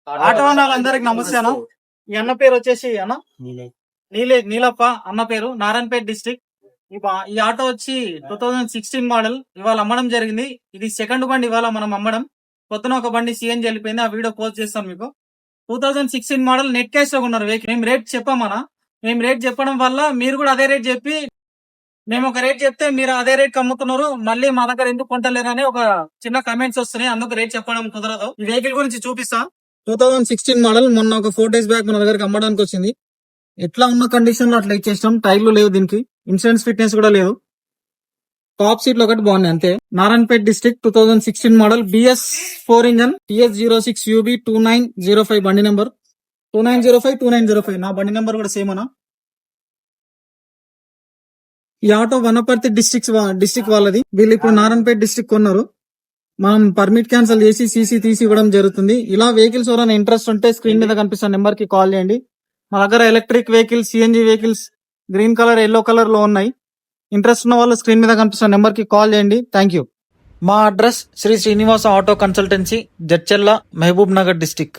Auto వాళ్ళందరికి నమస్తే అన్న. ఈ అన్న పేరు వచ్చేసి అన్న నీలప్ప అన్న పేరు, నారాయణపేట డిస్ట్రిక్ట్. ఈ ఆటో వచ్చి 2016 మోడల్ ఇవాళ అమ్మడం జరిగింది. ఇది సెకండ్ బండి ఇవాళ మనం అమ్మడం. పొద్దున ఒక బండి సిఎన్జి వెళ్ళిపోయింది, ఆ వీడియో పోస్ట్ చేస్తాను మీకు. 2016 మోడల్ నెట్ క్యాష్ లో ఉన్నారు వెహికల్. మేము రేట్ చెప్పామన్నా, మేము రేట్ చెప్పడం వల్ల మీరు కూడా అదే రేట్ చెప్పి, మేము ఒక రేట్ చెప్తే మీరు అదే రేట్ అమ్ముతున్నారు, మళ్ళీ మా దగ్గర ఎందుకు కొంటలేరు అని ఒక చిన్న కమెంట్స్ వస్తున్నాయి. అందుకు రేట్ చెప్పడం కుదరదు. ఈ వెహికల్ గురించి చూపిస్తా. 2016 మోడల్ మొన్న ఒక 4 days బ్యాక్ మన దగ్గరికి అమ్మడానికి వచ్చింది. ఎట్లా ఉన్న కండిషన్ లో అట్లా ఇచ్చేస్తాం. టైర్లు లేవు, దీనికి ఇన్సూరెన్స్ ఫిట్నెస్ కూడా లేదు. టాప్ సీట్లు ఒకటి బాగున్నాయి అంతే. Narayanpet district 2016 model BS4 engine TS06 UB 2905 బండి నెంబర్ 2905 నా బండి నెంబర్ కూడా సేమ్ అనా. ఈ ఆటో వనపర్తి డిస్ట్రిక్ట్ వాళ్ళది. వీళ్ళు ఇప్పుడు నారాయణపేట డిస్ట్రిక్ట్ కొన్నారు. మనం పర్మిట్ క్యాన్సిల్ చేసి సీసీ తీసి ఇవ్వడం జరుగుతుంది. ఇలా వెహికల్స్ ఎవరైనా ఇంట్రెస్ట్ ఉంటే స్క్రీన్ మీద కనిపిస్తున్న నెంబర్ కి కాల్ చేయండి. మా దగ్గర electric vehicles, CNG vehicles green colour, yellow colour లో ఉన్నాయి. ఇంట్రెస్ట్ ఉన్న వాళ్ళు స్క్రీన్ మీద కనిపిస్తున్న నెంబర్ కి కాల్ చేయండి. Thank you. మా address Shri Srinivasa auto consultancy, Jadcherla, Mahabubnagar district.